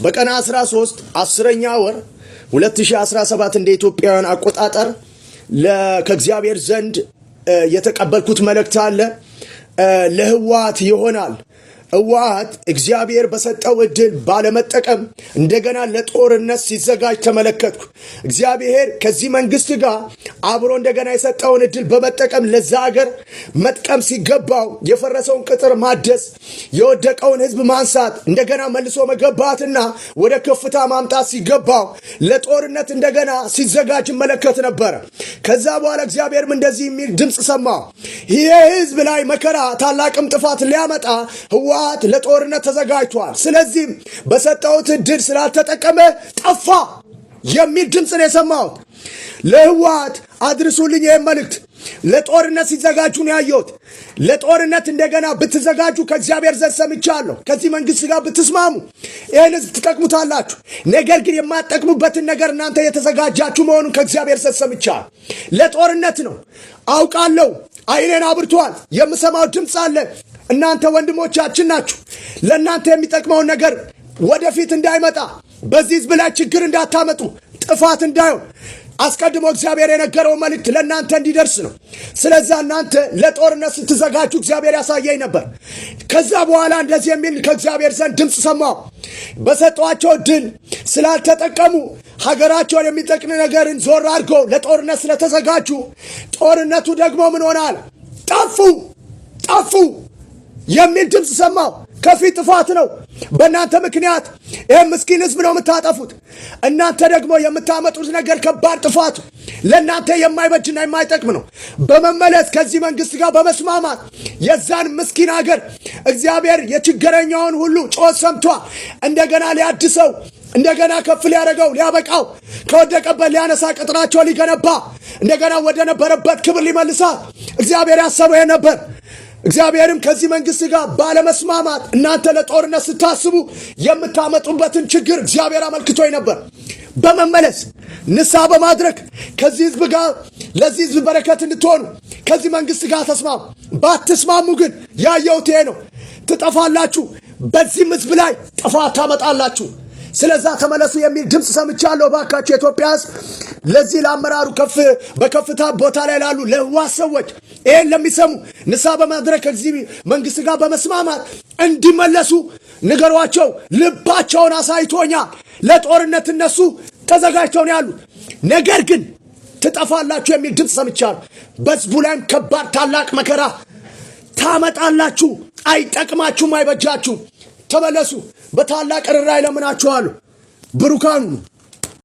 በቀን 13 10ኛ ወር 2017 እንደ ኢትዮጵያውያን አቆጣጠር ከእግዚአብሔር ዘንድ የተቀበልኩት መልእክት አለ። ለህወሓት ይሆናል። ህወሓት እግዚአብሔር በሰጠው እድል ባለመጠቀም እንደገና ለጦርነት ሲዘጋጅ ተመለከትኩ። እግዚአብሔር ከዚህ መንግስት ጋር አብሮ እንደገና የሰጠውን እድል በመጠቀም ለዛ ሀገር መጥቀም ሲገባው የፈረሰውን ቅጥር ማደስ፣ የወደቀውን ህዝብ ማንሳት፣ እንደገና መልሶ መገባትና ወደ ከፍታ ማምጣት ሲገባው ለጦርነት እንደገና ሲዘጋጅ መለከት ነበረ። ከዛ በኋላ እግዚአብሔርም እንደዚህ የሚል ድምፅ ሰማሁ። ይሄ ህዝብ ላይ መከራ ታላቅም ጥፋት ሊያመጣ ህወሓት ለጦርነት ተዘጋጅቷል። ስለዚህ በሰጠሁት እድል ስላልተጠቀመ ጠፋ የሚል ድምፅ ነው የሰማሁት። ለህወሓት አድርሱልኝ ይህን መልእክት። ለጦርነት ሲዘጋጁ ነው ያየሁት። ለጦርነት እንደገና ብትዘጋጁ ከእግዚአብሔር ዘንድ ሰምቻለሁ። ከዚህ መንግስት ጋር ብትስማሙ ይህን ህዝብ ትጠቅሙታላችሁ። ነገር ግን የማትጠቅሙበትን ነገር እናንተ የተዘጋጃችሁ መሆኑን ከእግዚአብሔር ዘንድ ሰምቻለሁ። ለጦርነት ነው አውቃለሁ። አይኔን አብርቷል። የምሰማው ድምፅ አለ። እናንተ ወንድሞቻችን ናችሁ። ለእናንተ የሚጠቅመውን ነገር ወደፊት እንዳይመጣ፣ በዚህ ህዝብ ላይ ችግር እንዳታመጡ፣ ጥፋት እንዳይሆን አስቀድሞ እግዚአብሔር የነገረው መልእክት ለእናንተ እንዲደርስ ነው። ስለዛ እናንተ ለጦርነት ስትዘጋጁ እግዚአብሔር ያሳየኝ ነበር። ከዛ በኋላ እንደዚህ የሚል ከእግዚአብሔር ዘንድ ድምፅ ሰማሁ። በሰጧቸው ድል ስላልተጠቀሙ ሀገራቸውን የሚጠቅም ነገርን ዞር አድርገው ለጦርነት ስለተዘጋጁ ጦርነቱ ደግሞ ምን ሆናል? ጠፉ የሚል ድምፅ ሰማሁ። ከፊት ጥፋት ነው። በእናንተ ምክንያት ይህም ምስኪን ህዝብ ነው የምታጠፉት። እናንተ ደግሞ የምታመጡት ነገር ከባድ ጥፋቱ ለእናንተ የማይበጅና የማይጠቅም ነው። በመመለስ ከዚህ መንግስት ጋር በመስማማት የዛን ምስኪን ሀገር እግዚአብሔር የችግረኛውን ሁሉ ጮት ሰምቷ እንደገና ሊያድሰው፣ እንደገና ከፍ ሊያደርገው፣ ሊያበቃው፣ ከወደቀበት ሊያነሳ፣ ቅጥራቸው ሊገነባ፣ እንደገና ወደ ነበረበት ክብር ሊመልሳ እግዚአብሔር ያሰበው ነበር። እግዚአብሔርም ከዚህ መንግስት ጋር ባለመስማማት እናንተ ለጦርነት ስታስቡ የምታመጡበትን ችግር እግዚአብሔር አመልክቶኝ ነበር። በመመለስ ንስሐ በማድረግ ከዚህ ህዝብ ጋር ለዚህ ህዝብ በረከት እንድትሆኑ ከዚህ መንግስት ጋር ተስማሙ። ባትስማሙ ግን ያየሁት ይሄ ነው። ትጠፋላችሁ። በዚህም ህዝብ ላይ ጥፋት ታመጣላችሁ። ስለዛ ተመለሱ የሚል ድምፅ ሰምቻለሁ። ባካችሁ የኢትዮጵያ ህዝብ ለዚህ ለአመራሩ በከፍታ ቦታ ላይ ላሉ ለህወሓት ሰዎች ይሄን ለሚሰሙ ንስሐ በማድረግ ከዚህ መንግስት ጋር በመስማማት እንዲመለሱ ንገሯቸው። ልባቸውን አሳይቶኛል። ለጦርነት እነሱ ተዘጋጅተው ነው ያሉት። ነገር ግን ትጠፋላችሁ የሚል ድምፅ ሰምቻለሁ። በህዝቡ ላይም ከባድ ታላቅ መከራ ታመጣላችሁ። አይጠቅማችሁም፣ አይበጃችሁም። ተመለሱ። በታላቅ ርኅራኄ ለምናችኋለሁ። ብሩካኑ